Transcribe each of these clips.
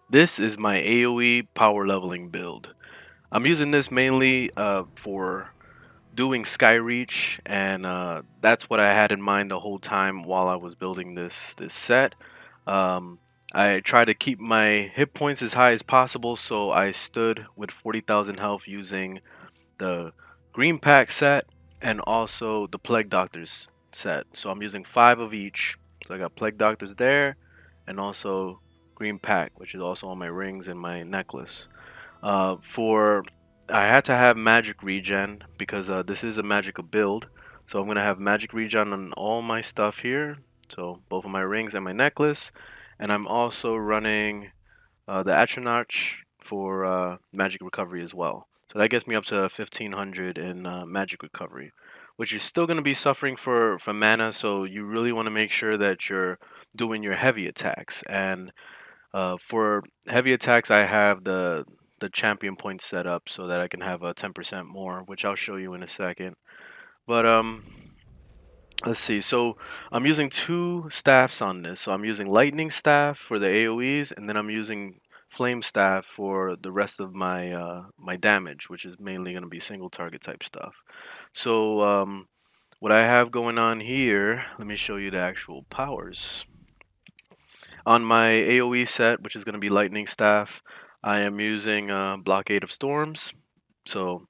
This is my AOE power leveling build. I'm using this mainly for doing Skyreach, and that's what I had in mind the whole time while I was building this set. Um, I try to keep my hit points as high as possible, so I stood with 40,000 health using the Green Pack set and also the Plague Doctors set. So I'm using 5 of each. So I got Plague Doctors there, and also Green Pack, which is also on my rings and my necklace. For I had to have magic regen because this is a magical build. So I'm gonna have magic regen on all my stuff here. So both of my rings and my necklace, and I'm also running the Atronach for magic recovery as well. So that gets me up to 1500 in magic recovery, which you're still gonna be suffering for mana. So you really want to make sure that you're doing your heavy attacks and for heavy attacks, I have the champion points set up so that I can have a 10% more, which I'll show you in a second. But let's see. So I'm using two staffs on this. So I'm using lightning staff for the AOEs, and then I'm using flame staff for the rest of my my damage, which is mainly going to be single target type stuff. So what I have going on here, let me show you the actual powers. On my AoE set, which is going to be Lightning Staff, I am using Blockade of Storms. So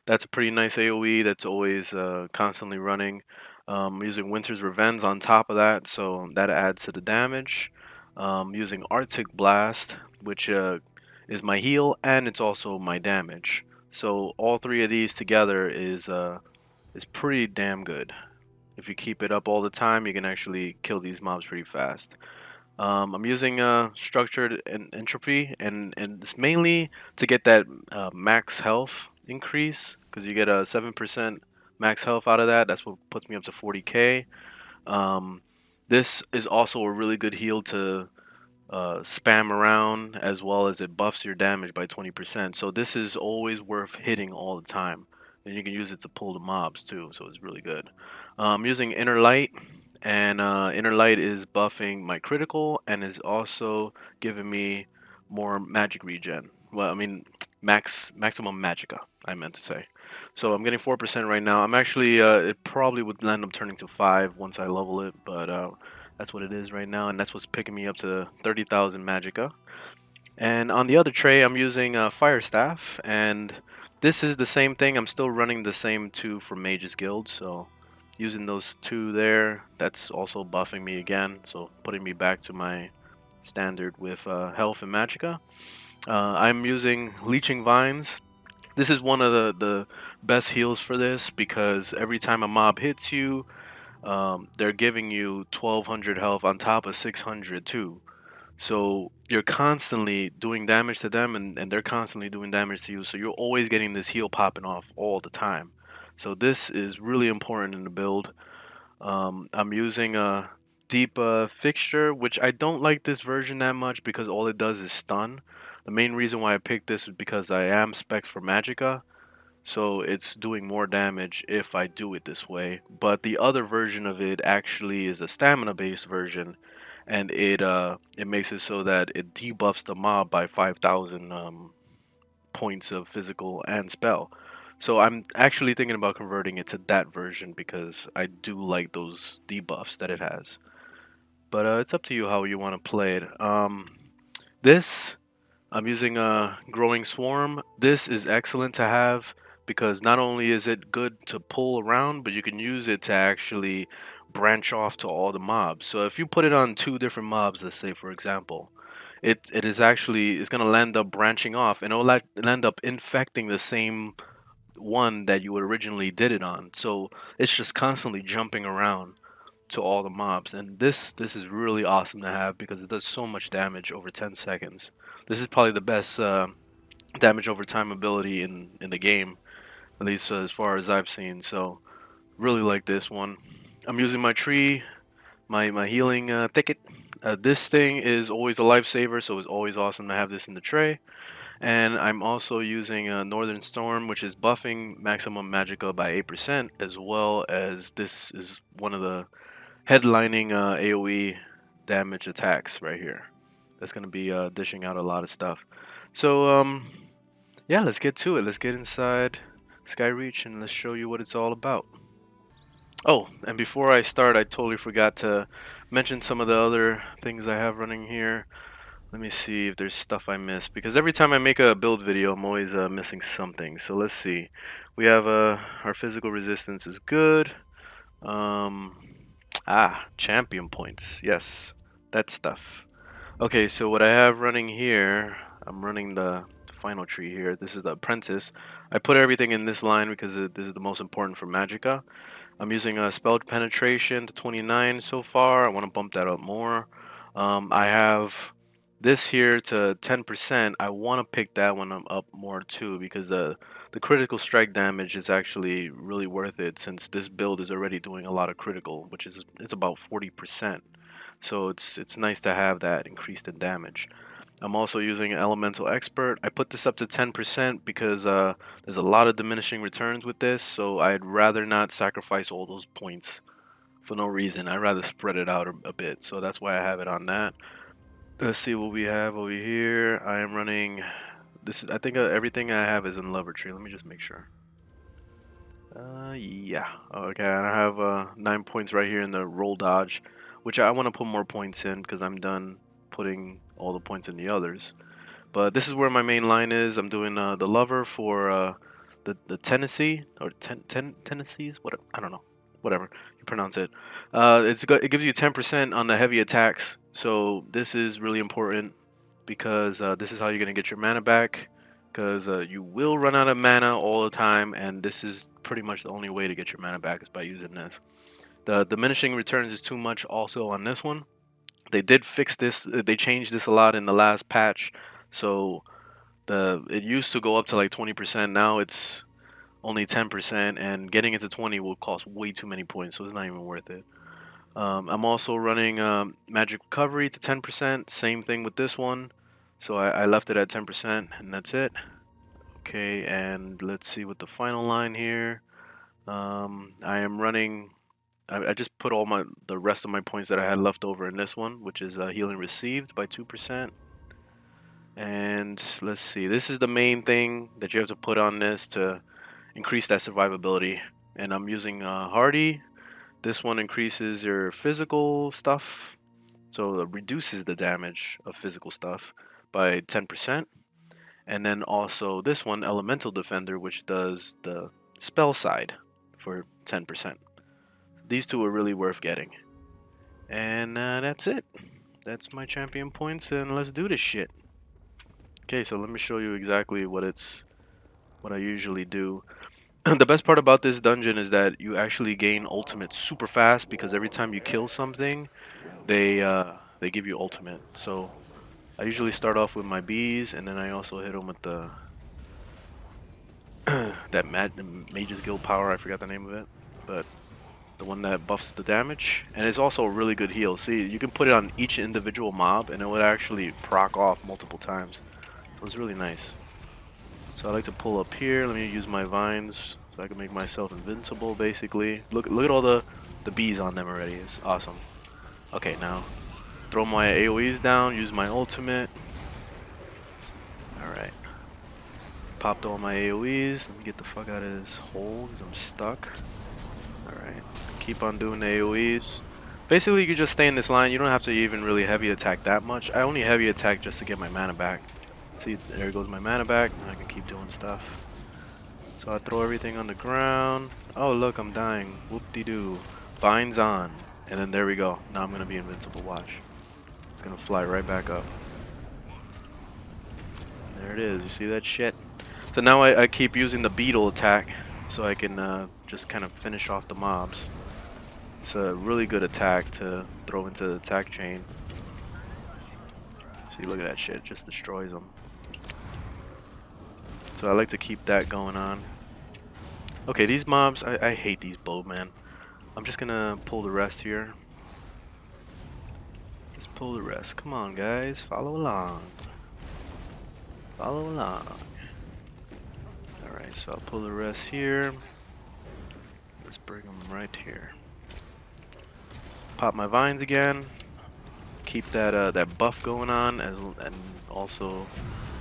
that's a pretty nice AoE that's always constantly running. I'm using Winter's Revenge on top of that, so that adds to the damage. Using Arctic Blast, which is my heal and it's also my damage. So all three of these together is pretty damn good. If you keep it up all the time, you can actually kill these mobs pretty fast. I'm using structured entropy, and it's mainly to get that max health increase because you get a 7% max health out of that. That's what puts me up to 40k. Um, this is also a really good heal to spam around as well as it buffs your damage by 20%. So this is always worth hitting all the time. And you can use it to pull the mobs too, so it's really good. I'm using Inner Light, and Inner Light is buffing my critical and is also giving me more magic regen. Well, I mean, maximum magica, I meant to say. So I'm getting 4% right now. I'm actually, it probably would end up turning to 5 once I level it, but that's what it is right now, and that's what's picking me up to 30,000 Magica. And on the other tray, I'm using Fire Staff, and this is the same thing. I'm still running the same two for Mage's Guild, so using those two there, that's also buffing me again, so putting me back to my standard with health and Magica. I'm using Leeching Vines. This is one of the best heals for this because every time a mob hits you, they're giving you 1200 health on top of 600 too. So you're constantly doing damage to them and they're constantly doing damage to you. So you're always getting this heal popping off all the time. So this is really important in the build. I'm using a deep fixture, which I don't like this version that much because all it does is stun. The main reason why I picked this is because I am spec for Magicka, so it's doing more damage if I do it this way. But the other version of it actually is a stamina based version, and it makes it so that it debuffs the mob by 5,000 points of physical and spell. So I'm actually thinking about converting it to that version because I do like those debuffs that it has. But it's up to you how you want to play it. This I'm using a growing swarm. This is excellent to have because not only is it good to pull around, but you can use it to actually branch off to all the mobs. So if you put it on two different mobs, let's say for example, it is actually it's gonna land up branching off and it'll land up infecting the same one that you originally did it on. So it's just constantly jumping around to all the mobs, and this is really awesome to have because it does so much damage over 10 seconds. This is probably the best damage over time ability in the game, at least as far as I've seen. So really like this one. I'm using my tree, my healing thicket. This thing is always a lifesaver, so it's always awesome to have this in the tray. And I'm also using Northern Storm, which is buffing maximum magicka by 8%, as well as this is one of the headlining AoE damage attacks right here. that's gonna be dishing out a lot of stuff. So yeah, let's get to it. Let's get inside Skyreach and let's show you what it's all about. Oh, and before I start, I totally forgot to mention some of the other things I have running here. Let me see if there's stuff I missed, because every time I make a build video, I'm always missing something. So let's see. We have our physical resistance is good. Um, champion points. Yes, that stuff. Okay, so what I have running here, I'm running the final tree here. This is the apprentice. I put everything in this line because this is the most important for Magicka. I'm using a spell penetration to 29 so far. I want to bump that up more. I have this here to 10%. I want to pick that one up more too, because the critical strike damage is actually really worth it, since this build is already doing a lot of critical, which is it's about 40%. So it's nice to have that increased in damage. I'm also using Elemental Expert. I put this up to 10% because there's a lot of diminishing returns with this, so I'd rather not sacrifice all those points for no reason. I'd rather spread it out a bit, so that's why I have it on that. Let's see what we have over here. I am running this. I think everything I have is in Tree. Let me just make sure. Yeah. Okay, and I have 9 points right here in the roll dodge, which I want to put more points in because I'm done putting all the points in the others. But this is where my main line is. I'm doing the lover for the Tennessee or Tennessee's. What, I don't know. Whatever you pronounce it. It gives you 10% on the heavy attacks. So this is really important because this is how you're gonna get your mana back. Because you will run out of mana all the time, and this is pretty much the only way to get your mana back is by using this. The diminishing returns is too much also on this one. They did fix this. They changed this a lot in the last patch. So it used to go up to like 20%. Now it's only 10%, and getting it to 20 will cost way too many points, so it's not even worth it. I'm also running Magic Recovery to 10%. Same thing with this one. So I left it at 10%, and that's it. Okay, and let's see what the final line here. I am running. I just put all the rest of my points that I had left over in this one, which is healing received by 2%. And let's see, this is the main thing that you have to put on this to increase that survivability. And I'm using Hardy. This one increases your physical stuff, so it reduces the damage of physical stuff by 10%. And then also this one, Elemental Defender, which does the spell side for 10%. These two are really worth getting. And that's it. That's my champion points, and let's do this shit. Okay, so let me show you exactly what I usually do. The best part about this dungeon is that you actually gain ultimate super fast, because every time you kill something, they give you ultimate. So I usually start off with my bees, and then I also hit them with the that Mage's Guild power. I forgot the name of it, but the one that buffs the damage, and it's also a really good heal. See, you can put it on each individual mob, and it would actually proc off multiple times. So it's really nice. So I like to pull up here. Let me use my vines so I can make myself invincible, basically. Look at all the bees on them already. It's awesome. Okay, now throw my AOEs down, use my ultimate. Alright. Popped all my AOEs. Let me get the fuck out of this hole because I'm stuck. Alright. Keep on doing the AOEs. Basically, you can just stay in this line. You don't have to even really heavy attack that much. I only heavy attack just to get my mana back. See, there goes my mana back. Now I can keep doing stuff. So I throw everything on the ground. Oh, look, I'm dying. Whoop-de-doo. Vines on. And then there we go. Now I'm going to be invincible. Watch. It's going to fly right back up. There it is. You see that shit? So now I keep using the beetle attack so I can just kind of finish off the mobs. It's a really good attack to throw into the attack chain. See, look at that shit. It just destroys them. So I like to keep that going on. Okay, these mobs, I hate these bowmen. I'm just gonna pull the rest here. Let's pull the rest. Come on, guys. Follow along. Follow along. Alright, so I'll pull the rest here. Let's bring them right here. Pop my vines again. keep that that buff going on, and also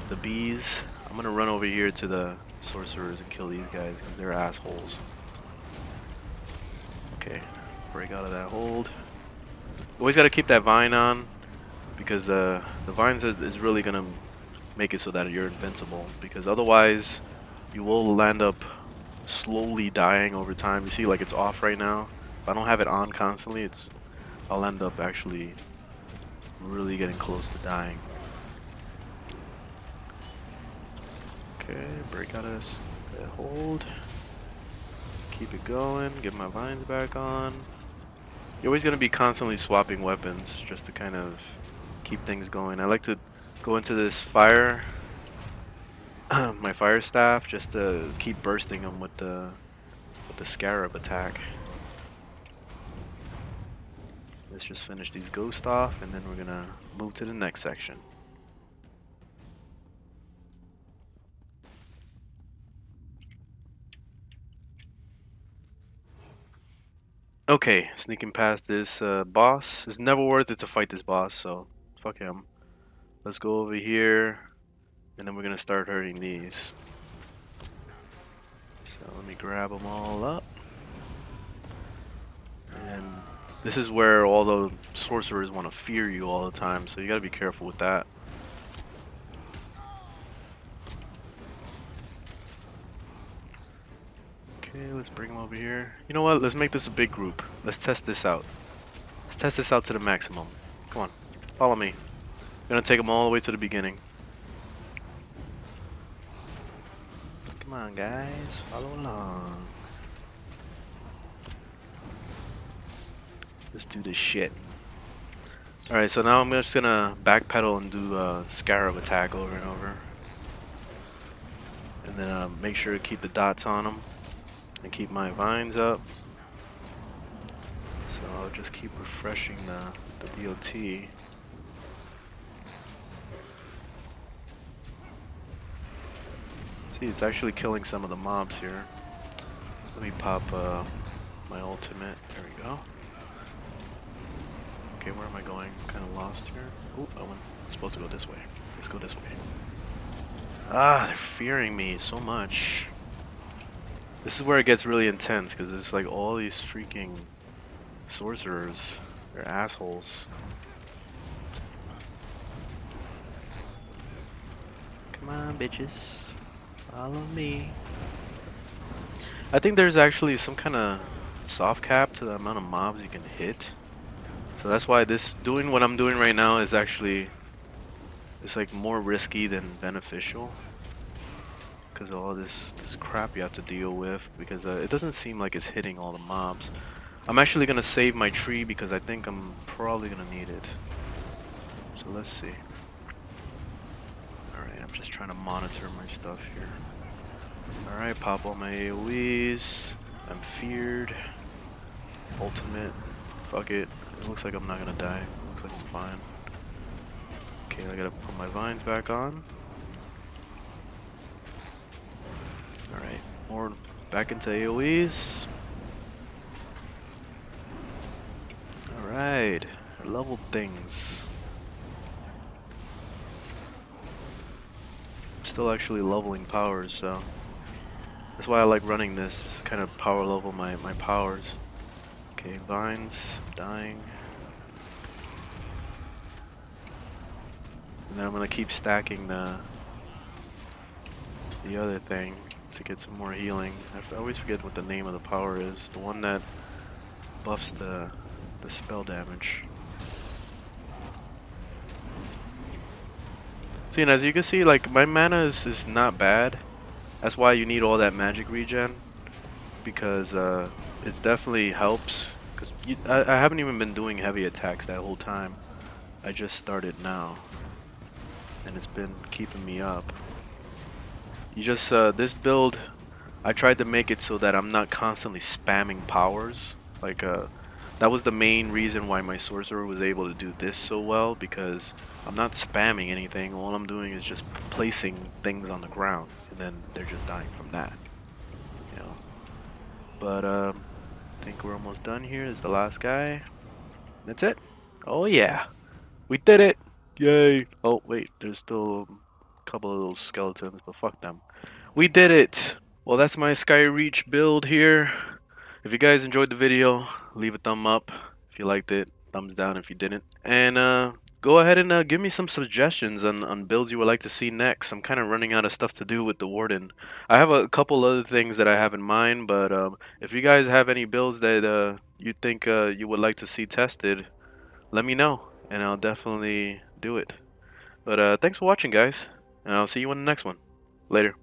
the bees. I'm gonna run over here to the sorcerers and kill these guys because they're assholes. Okay, break out of that hold. Always gotta keep that vine on because the vines is really gonna make it so that you're invincible. Because otherwise, you will land up slowly dying over time. You see, like it's off right now. If I don't have it on constantly, I'll end up actually really getting close to dying. Okay, break out of that hold. Keep it going. Get my vines back on. You're always gonna be constantly swapping weapons just to kind of keep things going. I like to go into this fire, my fire staff, just to keep bursting them with the scarab attack. Let's just finish these ghosts off, and then we're gonna move to the next section. Okay, sneaking past this boss. It's never worth it to fight this boss, so fuck him. Let's go over here, and then we're gonna start hurting these. So let me grab them all up. And this is where all the sorcerers want to fear you all the time, so you gotta be careful with that. Okay, let's bring them over here. You know what? Let's make this a big group. Let's test this out. Let's test this out to the maximum. Come on, follow me. I'm gonna take them all the way to the beginning. Come on, guys, follow along. Let's do this shit. Alright, so now I'm just gonna backpedal and do a scarab attack over and over. And then make sure to keep the dots on them. And keep my vines up. So I'll just keep refreshing the DOT. See, it's actually killing some of the mobs here. Let me pop my ultimate. There we go. Okay, where am I going? I'm kind of lost here. Oh, I'm supposed to go this way. Let's go this way. Ah, they're fearing me so much. This is where it gets really intense, because it's like all these freaking sorcerers. They're assholes. Come on, bitches. Follow me. I think there's actually some kind of soft cap to the amount of mobs you can hit. So that's why doing what I'm doing right now is actually, it's like more risky than beneficial. Because of all this crap you have to deal with, because it doesn't seem like it's hitting all the mobs. I'm actually gonna save my tree because I think I'm probably gonna need it. So let's see. Alright, I'm just trying to monitor my stuff here. Alright, pop all my AOEs. I'm feared. Ultimate. Fuck it. It looks like I'm not gonna die. Looks like I'm fine. Okay, I gotta put my vines back on. Alright, more back into AoEs. Alright, leveled things. Still actually leveling powers, so that's why I like running this, just to kind of power level my powers. Okay, vines, dying. And then I'm gonna keep stacking the other thing to get some more healing. I always forget what the name of the power is. The one that buffs the spell damage. See, and as you can see, like, my mana is not bad. That's why you need all that magic regen, because it definitely helps. Because I haven't even been doing heavy attacks that whole time. I just started now, and it's been keeping me up. You just this build, I tried to make it so that I'm not constantly spamming powers. Like that was the main reason why my sorcerer was able to do this so well, because I'm not spamming anything. All I'm doing is just placing things on the ground, and then they're just dying from that. You know. But I think we're almost done here. This is the last guy. That's it. Oh yeah. We did it! Yay! Oh, wait, there's still a couple of those skeletons, but fuck them. We did it! Well, that's my Skyreach build here. If you guys enjoyed the video, leave a thumb up. If you liked it, thumbs down if you didn't. And go ahead and give me some suggestions on builds you would like to see next. I'm kind of running out of stuff to do with the Warden. I have a couple other things that I have in mind, but if you guys have any builds that you think you would like to see tested, let me know, and I'll definitely do it. But thanks for watching, guys, and I'll see you in the next one. Later.